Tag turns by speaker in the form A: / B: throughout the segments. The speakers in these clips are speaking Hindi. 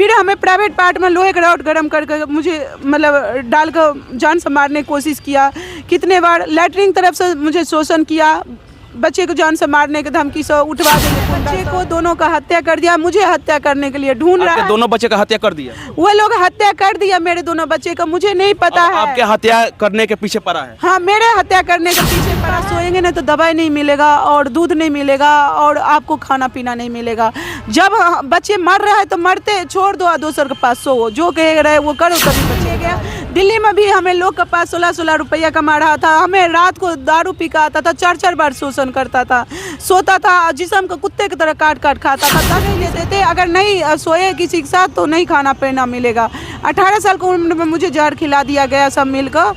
A: फिर हमें प्राइवेट पार्ट में लोहे का रॉड गर्म करके मुझे मतलब डाल कर जान से मारने की कोशिश किया। कितने बार लैटरिन तरफ से मुझे शोषण किया, बच्चे को जान से मारने की धमकी से उठवा देंगे। बच्चे को दोनों का हत्या कर दिया, मुझे हत्या करने के लिए ढूंढ रहा है।
B: दोनों बच्चे का हत्या कर दिया?
A: वो लोग हत्या कर दिया मेरे दोनों बच्चे का, मुझे नहीं पता है।
B: आपके हत्या करने के पीछे पड़ा है?
A: हाँ, मेरे हत्या करने के पीछे पड़ा। सोएंगे ना तो दवाई नहीं मिलेगा और दूध नहीं मिलेगा और आपको खाना पीना नहीं मिलेगा। जब बच्चे मर रहे हैं तो मरते छोड़ दो, दूसर के पास सो, जो कह रहे वो करो। तभी बच्चे गया। दिल्ली में भी हमें लोग के पास 16-16 रुपया कमा रहा था। हमें रात को दारू पी के आता था, 4-4 बार शोषण करता था, सोता था, जिस्म को कुत्ते की तरह काट काट खाता था। तब नहीं लेते थे, अगर नहीं सोए किसी के साथ तो नहीं खाना पीना मिलेगा। 18 साल की उम्र में मुझे जहर खिला दिया गया सब मिलकर,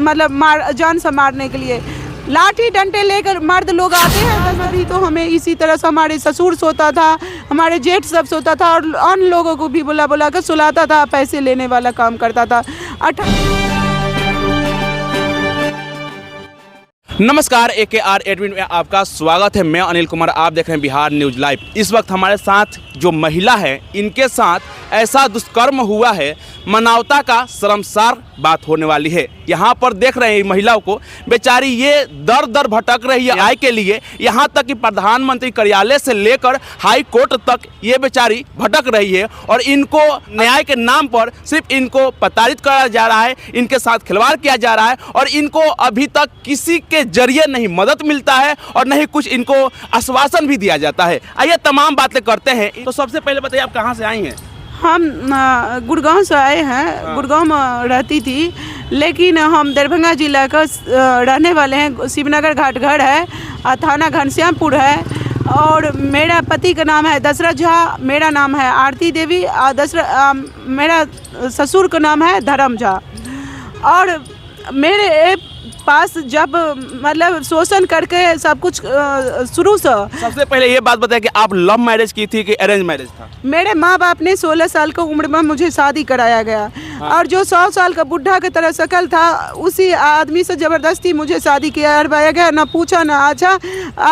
A: मतलब जान से मारने के लिए। लाठी डंडे लेकर मर्द लोग आते हैं तभी तो हमें इसी तरह से हमारे ससुर सोता था, हमारे जेठ सब सोता था और अन्य लोगों को भी बुला बुला कर सुलाता था, पैसे लेने वाला काम करता था।
B: नमस्कार, AKR एडमिन में आपका स्वागत है। मैं अनिल कुमार, आप देख रहे हैं बिहार न्यूज लाइव। इस वक्त हमारे साथ जो महिला है, इनके साथ ऐसा दुष्कर्म हुआ है, मानवता का शर्मसार बात होने वाली है। यहाँ पर देख रहे हैं महिलाओं को, बेचारी ये दर दर भटक रही है न्याय के लिए। यहाँ तक कि प्रधानमंत्री कार्यालय से लेकर हाई कोर्ट तक ये बेचारी भटक रही है और इनको न्याय के नाम पर सिर्फ इनको प्रताड़ित करा जा रहा है, इनके साथ खिलवाड़ किया जा रहा है और इनको अभी तक किसी के जरिए नहीं मदद मिलता है और नहीं कुछ इनको आश्वासन भी दिया जाता है। आइए तमाम बातें करते हैं। तो सबसे पहले बताइए, आप कहाँ से आई हैं?
A: हम गुड़गांव से आए हैं। गुड़गांव में रहती थी, लेकिन हम दरभंगा जिला का रहने वाले हैं। शिवनगर घाट घर है, थाना घनश्यामपुर है और मेरा पति का नाम है दशरथ झा, मेरा नाम है आरती देवी, मेरा ससुर का नाम है धर्म झा। और मेरे पास जब मतलब शोषण करके सब कुछ शुरू से।
B: सबसे पहले ये बात बताइए कि आप लव मैरिज की थी कि अरेंज मैरिज था?
A: मेरे माँ बाप ने 16 साल की उम्र में मुझे शादी कराया गया। हाँ। और जो 100 साल का बुढ़ा की तरह शकल था, उसी आदमी से जबरदस्ती मुझे शादी करवाया गया। ना पूछा ना आछा,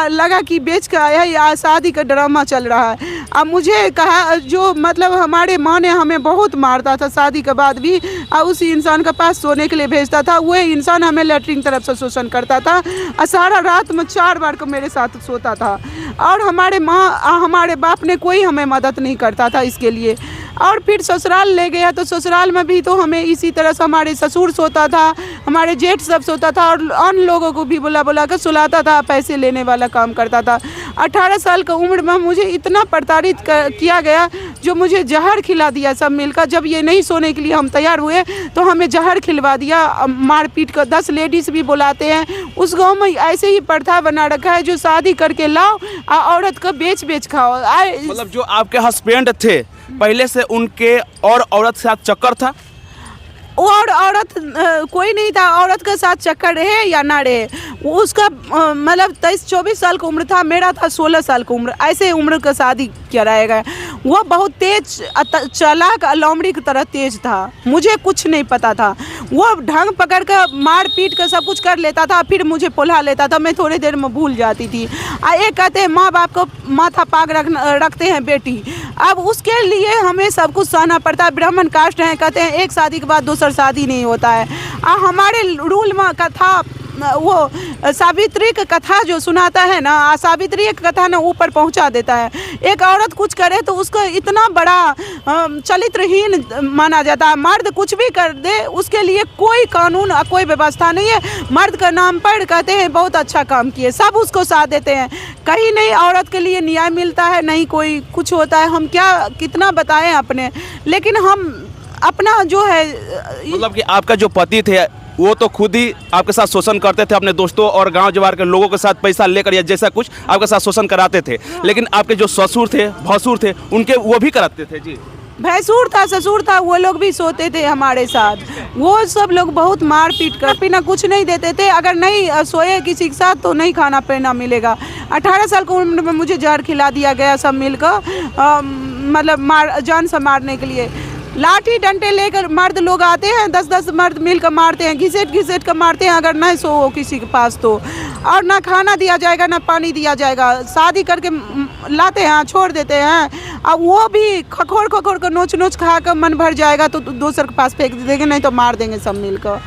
A: लगा कि बेच कर आया, या शादी का ड्रामा चल रहा है। अब मुझे कहा, जो मतलब हमारे माँ ने हमें बहुत मारता था शादी के बाद भी, उसी इंसान के पास सोने के लिए भेजता था। वह इंसान हमें लैटरिन तरफ से शोषण करता था और सारा रात में 4 बार को मेरे साथ सोता था। और हमारे बाप ने कोई हमें मदद नहीं करता था इसके लिए। और फिर ससुराल ले गया तो ससुराल में भी तो हमें इसी तरह से हमारे ससुर सोता था, हमारे जेठ सब सोता था और अन्य लोगों को भी बुला बुला कर सुलाता था, पैसे लेने वाला काम करता था। 18 साल की उम्र में मुझे इतना प्रताड़ित किया गया, जो मुझे जहर खिला दिया सब मिलकर। जब ये नहीं सोने के लिए हम तैयार हुए तो हमें जहर खिलवा दिया, मारपीट कर। 10 लेडीज़ भी बुलाते हैं। उस गांव में ऐसे ही प्रथा बना रखा है, जो शादी करके लाओ औरत को बेच बेच खाओ।
B: मतलब जो आपके हस्बैंड थे पहले से, उनके और औरत के साथ चक्कर था?
A: और औरत कोई नहीं था। औरत के साथ चक्कर रहे या ना रहे, उसका मतलब 23-24 साल की उम्र था, मेरा था 16 साल की उम्र। ऐसे उम्र का शादी किया रहेगा। वो बहुत तेज चालाक लोमड़ी की तरह तेज था, मुझे कुछ नहीं पता था। वो ढंग पकड़ कर मार पीट कर सब कुछ कर लेता था, फिर मुझे पुल्हा लेता था। मैं थोड़ी देर में भूल जाती थी। एक कहते हैं माँ बाप को माथा पाग रखते हैं बेटी, अब उसके लिए हमें सब कुछ सहना पड़ता है। ब्राह्मण कास्ट हैं, कहते हैं एक शादी के बाद दूसरा शादी नहीं होता है। हमारे रूल में कथा, वो सावित्री की कथा जो सुनाता है ना, सावित्री की कथा ना ऊपर पहुंचा देता है। एक औरत कुछ करे तो उसको इतना बड़ा चरित्रहीन माना जाता है। मर्द कुछ भी कर दे, उसके लिए कोई कानून कोई व्यवस्था नहीं है। मर्द का नाम पर कहते हैं बहुत अच्छा काम किए, सब उसको साथ देते हैं। कहीं नहीं औरत के लिए न्याय मिलता है, नहीं कोई कुछ होता है। हम क्या कितना बताएं अपने, लेकिन हम अपना जो है,
B: मतलब कि आपका जो पति थे वो तो खुद ही आपके साथ शोषण करते थे, अपने दोस्तों और गांव जवार के लोगों के साथ पैसा लेकर या जैसा कुछ आपके साथ शोषण कराते थे। लेकिन आपके जो ससुर थे, भसुर थे, उनके वो भी कराते थे? जी,
A: भैंसुर था, ससुर था, वो लोग भी सोते थे हमारे साथ। वो सब लोग बहुत मार पीट कर पीना कुछ नहीं देते थे। अगर नहीं सोए किसी के साथ तो नहीं खाना पीना मिलेगा। 18 साल की उम्र में मुझे जहर खिला दिया गया सब मिलकर, मतलब जान से मारने के लिए। लाठी डंडे लेकर मर्द लोग आते हैं, 10-10 मर्द मिलकर मारते हैं, घिसेट घिसेट कर मारते हैं अगर नहीं सो हो किसी के पास तो। और ना खाना दिया जाएगा ना पानी दिया जाएगा, शादी करके लाते हैं छोड़ देते हैं। अब वो भी खखोर खखोर कर नोच नोच खा कर मन भर जाएगा तो दूसर के पास फेंक देंगे, नहीं तो मार देंगे सब मिलकर।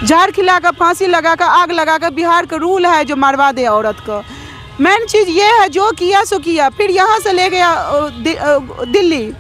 A: झाड़ खिला कर फांसी लगा कर आग लगा कर बिहार का रूल है जो मरवा दे औरत को। मेन चीज़ ये है जो किया सो किया। फिर यहाँ से ले गया दिल्ली,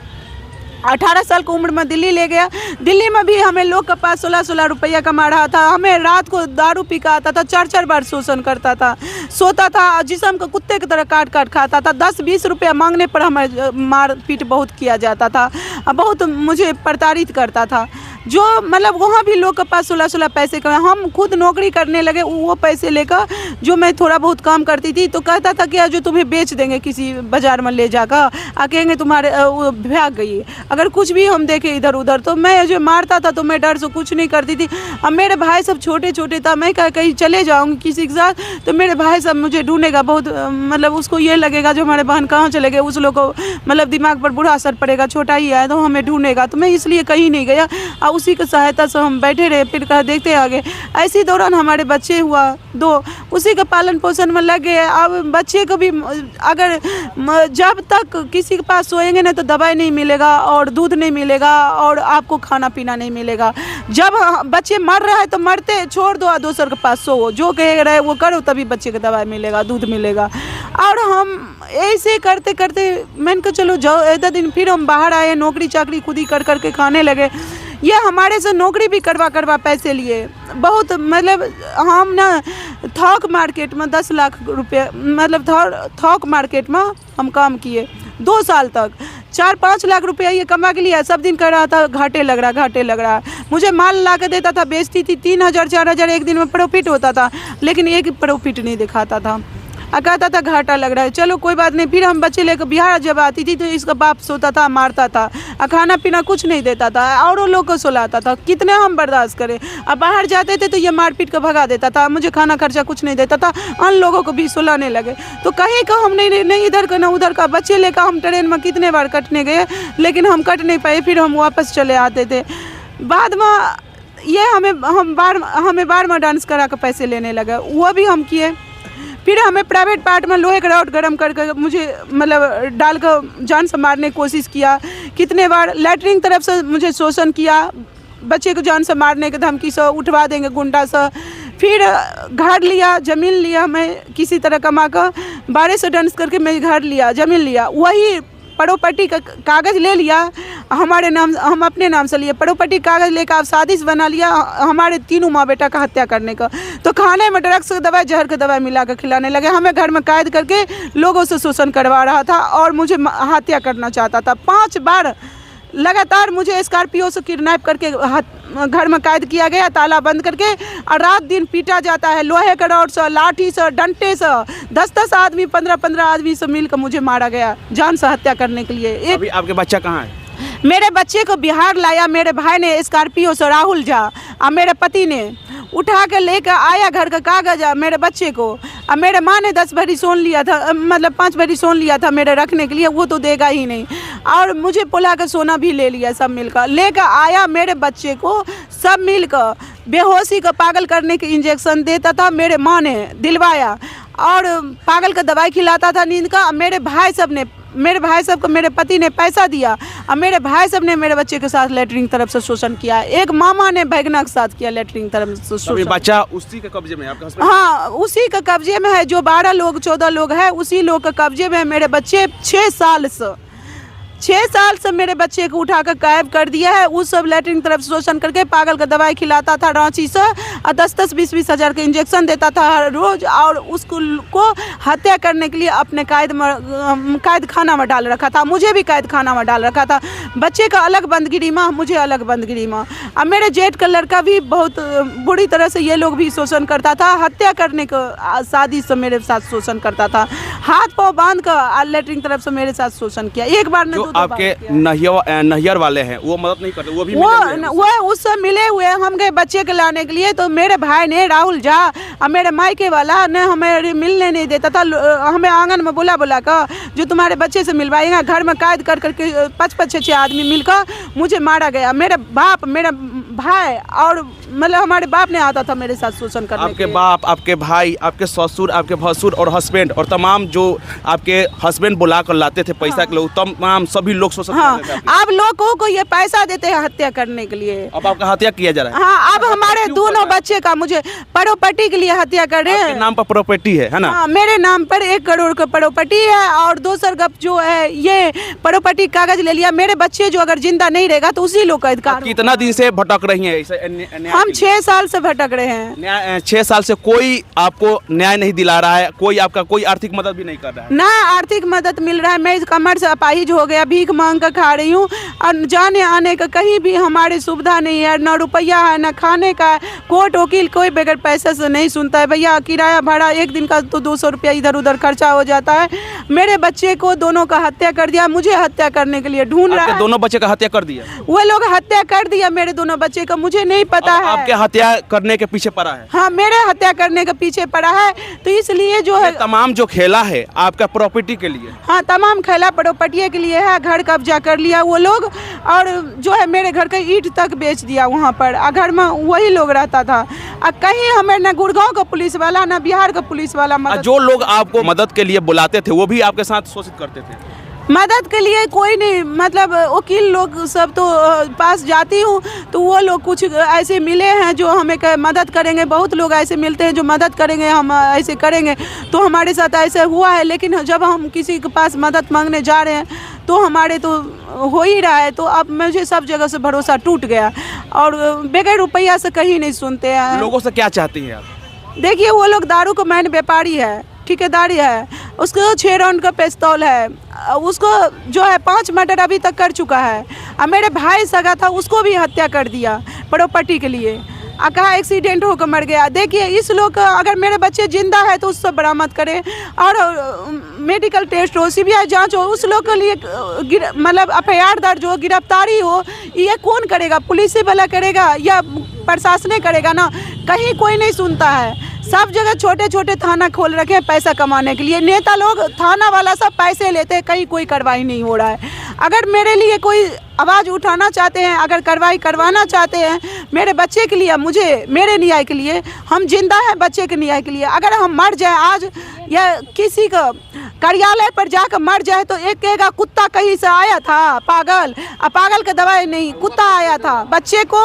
A: 18 साल की उम्र में दिल्ली ले गया। दिल्ली में भी हमें लोग के पास 16-16 रुपया कमा रहा था। हमें रात को दारू पी के आता था, 4-4 बार शोषण करता था, सोता था, जिस्म को कुत्ते की तरह काट काट खाता था। 10-20 रुपया मांगने पर हमें मार पीट बहुत किया जाता था, बहुत मुझे प्रताड़ित करता था। जो मतलब वहाँ भी लोग के पास 16-16 पैसे कमाए। हम खुद नौकरी करने लगे, वो पैसे लेकर जो मैं थोड़ा बहुत काम करती थी तो कहता था कि जो तुम्हें बेच देंगे किसी बाज़ार में ले जाकर, कहेंगे तुम्हारे वो भाग गई। अगर कुछ भी हम देखे इधर उधर तो मैं जो मारता था तो मैं डर से कुछ नहीं करती थी। अब मेरे भाई सब छोटे छोटे था, मैं कहीं चले जाऊँगी किसी के साथ तो मेरे भाई सब मुझे ढूंढेगा बहुत, मतलब उसको ये लगेगा जो हमारे बहन कहाँ चले गए, उस लोग को मतलब दिमाग पर बुरा असर पड़ेगा, छोटा ही है तो हमें ढूंढेगा। तो मैं इसलिए कहीं नहीं गया और उसी की सहायता से हम बैठे रहे। फिर कहा देखते आगे। ऐसी दौरान हमारे बच्चे हुआ 2, उसी के पालन पोषण में लग गए। अब बच्चे को भी अगर जब तक किसी के पास सोएंगे ना तो दवाई नहीं मिलेगा और दूध नहीं मिलेगा और आपको खाना पीना नहीं मिलेगा। जब बच्चे मर रहा है तो मरते छोड़ दो, दूसर के पास सो, जो कह रहे वो करो, तभी बच्चे को दवाई मिलेगा, दूध मिलेगा। और हम ऐसे करते करते मैंने कहा चलो जाओ इतना दिन। फिर हम बाहर आए, नौकरी चाकरी खुद ही कर करके खाने लगे। ये हमारे से नौकरी भी करवा पैसे लिए बहुत, मतलब हम ना थोक मार्केट में 10 लाख रुपये, मतलब थोक मार्केट में हम काम किए 2 साल तक। 4-5 लाख रुपया ये कमा के लिया। सब दिन कर रहा था घाटे लग रहा। मुझे माल ला के देता था, बेचती थी, 3,000-4,000 एक दिन में प्रॉफिट होता था, लेकिन एक प्रॉफिट नहीं दिखाता था। कहता था घाटा लग रहा है, चलो कोई बात नहीं। फिर हम बच्चे लेकर बिहार जब आती थी तो इसका बाप सोता था, मारता था, खाना पीना कुछ नहीं देता था और लोग को सुलाता था। कितने हम बर्दाश्त करें। अब बाहर जाते थे तो ये मारपीट को भगा देता था, मुझे खाना खर्चा कुछ नहीं देता था, अन लोगों को भी सुलाने लगे। तो कहीं का हम नहीं इधर का ना उधर का। बच्चे लेकर हम ट्रेन में कितने बार कटने गए, लेकिन हम कट नहीं पाए। फिर हम वापस चले आते थे। बाद में ये हमें बार में डांस करा कर पैसे लेने लगे, वो भी हम किए। फिर हमें प्राइवेट पार्ट में लोहे का रॉड गर्म करके मुझे मतलब डाल कर जान से मारने की कोशिश किया। कितने बार लैटरिन तरफ से मुझे शोषण किया, बच्चे को जान से मारने की धमकी से उठवा देंगे गुंडा से। फिर घर लिया, ज़मीन लिया, मैं किसी तरह कमा कर 1200 डांस करके मैं घर लिया, ज़मीन लिया। वही प्रॉपर्टी का कागज़ ले लिया हमारे नाम, हम अपने नाम से लिए प्रॉपर्टी कागज़ लेकर आप साजिश बना लिया हमारे तीनों माँ बेटा का हत्या करने का। तो खाने में ड्रग्स की दवाई, जहर की दवाई मिला कर खिलाने लगे। हमें घर में कैद करके लोगों से शोषण करवा रहा था और मुझे हत्या करना चाहता था। 5 बार लगातार मुझे स्कॉर्पियो से किडनैप करके घर में कैद किया गया, ताला बंद करके, और रात दिन पीटा जाता है लोहे के रॉड से, लाठी से, डंडे से। 10-10 आदमी, 15-15 आदमी से मिलकर मुझे मारा गया जान से हत्या करने के लिए।
B: अभी आपके बच्चा कहाँ है?
A: मेरे बच्चे को बिहार लाया मेरे भाई ने स्कॉर्पियो से, राहुल झा, और मेरे पति ने उठा कर लेकर आया घर का कागज मेरे बच्चे को। अब मेरे माँ ने 10 भरी सोन लिया था, मतलब 5 भरी सोन लिया था मेरे रखने के लिए, वो तो देगा ही नहीं। और मुझे पुला कर सोना भी ले लिया, सब मिलकर लेकर आया मेरे बच्चे को। सब मिलकर बेहोशी का पागल करने के इंजेक्शन देता था, मेरे माँ ने दिलवाया, और पागल का दवाई खिलाता था नींद का। मेरे भाई सब को मेरे पति ने पैसा दिया, और मेरे भाई सब ने मेरे बच्चे के साथ लेटरिन तरफ से शोषण किया। एक मामा ने भैगना के साथ किया लेटरिन तरफ से शोषण।
B: बच्चा उसी के कब्जे में है आपका हस्बैंड?
A: हाँ, उसी के कब्जे में है। जो 12 लोग 14 लोग हैं उसी लोग के कब्जे में है। मेरे बच्चे 6 साल से मेरे बच्चे को उठाकर गायब कर दिया है। उस सब लेटरिन तरफ शोषण करके पागल का दवाई खिलाता था रांची से, और 10-10, 20-20 हज़ार के इंजेक्शन देता था हर रोज़, और उसको हत्या करने के लिए अपने कैद खाना में डाल रखा था। मुझे भी कैद खाना में डाल रखा था। बच्चे का अलग बंदगिरी में, मुझे अलग बंदगिरी में। अब मेरे जेठ का लड़का भी बहुत बुरी तरह से ये लोग भी शोषण करता था, हत्या करने का शादी से मेरे साथ शोषण करता था। हाथ पाँव बांध कर लेटरिन तरफ से मेरे साथ शोषण किया। एक बार दो बार
B: आपके
A: किया।
B: नैयर वाले हैं वो मदद नहीं करते, वो भी
A: वो
B: मिले हुए हैं?
A: वो उससे मिले हुए हैं। हम गए बच्चे के लाने के लिए, तो मेरे भाई ने राहुल झा और मेरे मायके वाला ने हमें मिलने नहीं देता था। हमें आंगन में बुला कर जो तुम्हारे बच्चे से मिलवाएगा, घर में कैद कर करके 5-6 आदमी मिलकर मुझे मारा गया। मेरा बाप, मेरा भाई और मतलब हमारे बाप ने आता था मेरे साथ शोषण करने
B: आपके
A: के लिए।
B: बाप, आपके भाई, आपके ससुर, आपके भसुर और हस्बैंड और तमाम जो आपके हस्बैंड बुला कर लाते थे पैसा के लोग, तमाम सभी लोग शोषण
A: हाँ,
B: करते थे आपके।
A: अब लोगों को ये पैसा देते हैं हत्या करने के लिए।
B: अब आपका हत्या किया जा रहा है?
A: हाँ, अब हमारे
B: क्यों
A: दोनों
B: कर रहा है?
A: बच्चे का मुझे प्रॉपर्टी के लिए हत्या कर रहे
B: आपके
A: हैं।
B: नाम पर प्रॉपर्टी है ना?
A: हाँ, मेरे नाम पर 1 करोड़ का प्रॉपर्टी है और दूसर गप जो है ये प्रॉपर्टी कागज ले लिया। मेरे बच्चे जो अगर जिंदा नहीं रहेगा तो उसी लोग का अधिकार।
B: कितना दिन से भटक रही हैं ऐसे अन्याय
A: हम
B: के लिए?
A: 6 साल से भटक रहे हैं।
B: 6 साल से कोई आपको न्याय नहीं दिला रहा है, कोई आपका कोई आर्थिक मदद भी नहीं कर रहा है?
A: ना आर्थिक मदद मिल रहा है। मैं इस कमर से अपाहिज हो गया, भीख मांग कर खा रही हूँ और जाने आने का कहीं भी हमारी सुविधा नहीं है। न रुपया है, न खाने का है। कोर्ट वकील कोई बगैर पैसे से नहीं सुनता है। भैया किराया भाड़ा एक दिन का तो 200 रुपया इधर उधर खर्चा हो जाता है। मेरे बच्चे को दोनों का हत्या कर दिया, मुझे हत्या करने के लिए ढूंढ रहा
B: आपके
A: है।
B: दोनों बच्चे का हत्या कर दिया?
A: वो लोग हत्या कर दिया मेरे दोनों बच्चे का, मुझे नहीं पता
B: अब
A: है।
B: आपके हत्या करने के पीछे पड़ा है?
A: हाँ, मेरे हत्या करने के पीछे पड़ा है, तो इसलिए जो है
B: तमाम जो खेला है आपका प्रॉपर्टी के लिए?
A: हाँ, तमाम खेला प्रॉपर्टी के लिए है। घर कब्जा कर लिया वो लोग और जो है मेरे घर का ईंट तक बेच दिया वहाँ पर। घर में वही लोग रहता था। कहीं हमें न गुड़गांव का पुलिस वाला न बिहार का पुलिस वाला
B: जो लोग आपको मदद के लिए बुलाते थे वो भी आपके साथ शोषित करते थे?
A: मदद के लिए कोई नहीं। मतलब वकील लोग सब तो पास जाती हूँ तो वो लोग कुछ ऐसे मिले हैं जो हमें मदद करेंगे। बहुत लोग ऐसे मिलते हैं जो मदद करेंगे, हम ऐसे करेंगे। तो हमारे साथ ऐसे हुआ है, लेकिन जब हम किसी के पास मदद मांगने जा रहे हैं तो हमारे तो हो ही रहा है। तो अब मुझे सब जगह से भरोसा टूट गया और बगैर रुपया से कहीं नहीं सुनते हैं।
B: लोगों से क्या चाहती हैं आप?
A: देखिए, वो लोग दारू का मैन व्यापारी है, ठेकेदारी है, उसको 6 राउंड का पिस्तौल है, उसको जो है 5 मर्डर अभी तक कर चुका है। और मेरे भाई सगा था, उसको भी हत्या कर दिया प्रॉपर्टी के लिए। कहा एक्सीडेंट होकर मर गया। देखिए, इस लोग का अगर मेरे बच्चे जिंदा है तो उससे बरामद करें और मेडिकल टेस्ट हो, CBI जांच हो, उस लोग के लिए मतलब FIR दर्ज हो, गिरफ्तारी हो। ये कौन करेगा? पुलिस वाला करेगा या प्रशासन करेगा ना? कहीं कोई नहीं सुनता है। सब जगह छोटे छोटे थाना खोल रखे हैं पैसा कमाने के लिए। नेता लोग, थाना वाला सब पैसे लेते हैं, कहीं कोई कार्रवाई नहीं हो रहा है। अगर मेरे लिए कोई आवाज़ उठाना चाहते हैं, अगर कार्रवाई करवाना चाहते हैं मेरे बच्चे के लिए, मुझे मेरे न्याय के लिए, हम जिंदा हैं बच्चे के न्याय के लिए। अगर हम मर जाए आज या किसी का कार्यालय पर जाकर मर जाए तो एक कहेगा कुत्ता कहीं से आया था, पागल। पागल का दवाई नहीं, कुत्ता आया था। बच्चे को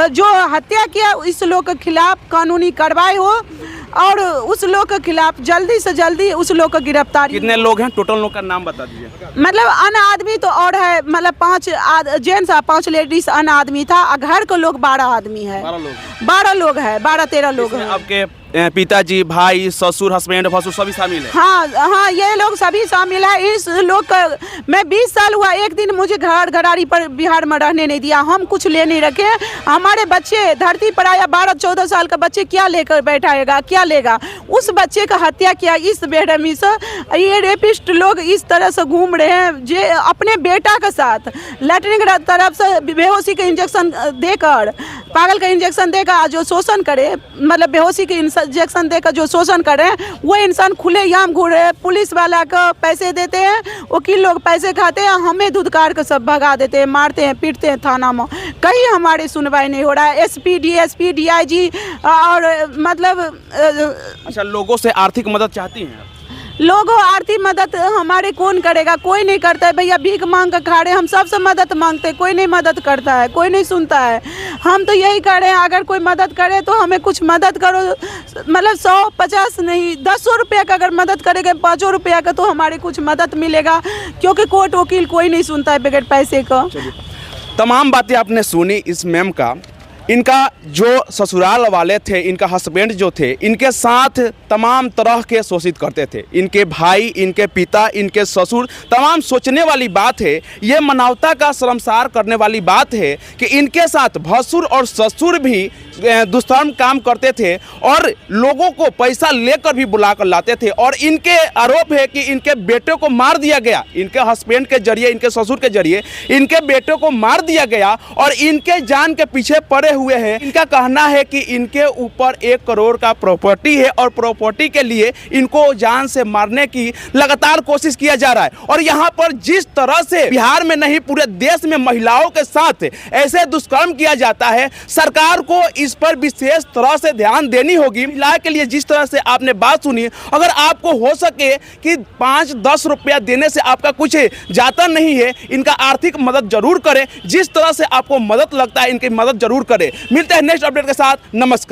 A: जो हत्या किया इस लोग के खिलाफ कानूनी कार्रवाई हो और उस लोग के खिलाफ जल्दी से जल्दी उस लोग को गिरफ्तारी।
B: कितने लोग हैं टोटल? लोग का नाम बता दीजिए।
A: मतलब अन आदमी तो और है, मतलब 5 जेंट्स और 5 लेडीज अन आदमी था। घर के लोग 12 आदमी है। 12 लोग है, 12-13 लोग हैं।
B: आपके पिताजी, भाई, ससुर, हस्बैंड, भसुर सभी शामिल है?
A: हाँ हाँ, ये लोग सभी शामिल है। इस लोग का मैं 20 साल हुआ, एक दिन मुझे घर घरारी पर बिहार में रहने नहीं दिया। हम कुछ ले नहीं रखे। हमारे बच्चे धरती पर आया, 12-14 साल का बच्चे क्या लेकर बैठाएगा, क्या लेगा? उस बच्चे का हत्या किया इस बेरहमी से। ये रेपिस्ट लोग इस तरह से घूम रहे हैं जे अपने बेटा के साथ लैट्रिन तरफ से बेहोशी का इंजेक्शन देकर, पागल का इंजेक्शन देकर जो शोषण करे, मतलब बेहोशी के इंजेक्शन देकर जो शोषण कर रहे हैं, वो इंसान खुलेआम घूम रहे हैं। पुलिस वाला को पैसे देते हैं, वकील लोग पैसे खाते हैं, हमें धुतकार कर सब भगा देते हैं, मारते हैं, पीटते हैं थाना में। कहीं हमारी सुनवाई नहीं हो रहा है। SP, DSP, DIG और मतलब
B: अच्छा, लोगों से आर्थिक मदद चाहती हैं आप?
A: लोगों आर्थिक मदद हमारे कौन करेगा? कोई नहीं करता है भैया। भीख मांग कर खा रहे हैं, हम सबसे मदद मांगते हैं, कोई नहीं मदद करता है, कोई नहीं सुनता है। हम तो यही कर रहे हैं, अगर कोई मदद करे तो हमें कुछ मदद करो। मतलब 100-50 नहीं, 10 रुपया का अगर मदद करेगा, 5 रुपया का, तो हमारे कुछ मदद मिलेगा। क्योंकि कोर्ट वकील कोई नहीं सुनता है बगैर पैसे का।
B: तमाम बातें आपने सुनी इस मैम का। इनका जो ससुराल वाले थे, इनका हस्बैंड जो थे, इनके साथ तमाम तरह के शोषित करते थे। इनके भाई, इनके पिता, इनके ससुर। तमाम सोचने वाली बात है, ये मानवता का शर्मसार करने वाली बात है कि इनके साथ भसुर और ससुर भी दुष्कर्म काम करते थे और लोगों को पैसा लेकर भी बुला कर लाते थे। और इनके आरोप है कि इनके बेटे को मार दिया गया, इनके हस्बैंड के जरिए, इनके ससुर के जरिए इनके बेटे को मार दिया गया और इनके जान के पीछे पड़े हुए हैं। इनका कहना है कि इनके ऊपर 1 करोड़ का प्रॉपर्टी है और प्रॉपर्टी के लिए इनको जान से मारने की लगातार कोशिश किया जा रहा है। और यहाँ पर जिस तरह से बिहार में नहीं पूरे देश में महिलाओं के साथ ऐसे दुष्कर्म किया जाता है, सरकार को इस पर विशेष तरह से ध्यान देनी होगी। महिला के लिए जिस तरह से आपने बात सुनी, अगर आपको हो सके कि 5-10 रुपया देने से आपका कुछ जाता नहीं है, इनका आर्थिक मदद जरूर करें। जिस तरह से आपको मदद लगता है इनकी मदद जरूर करें। मिलते हैं नेक्स्ट अपडेट के साथ। नमस्कार।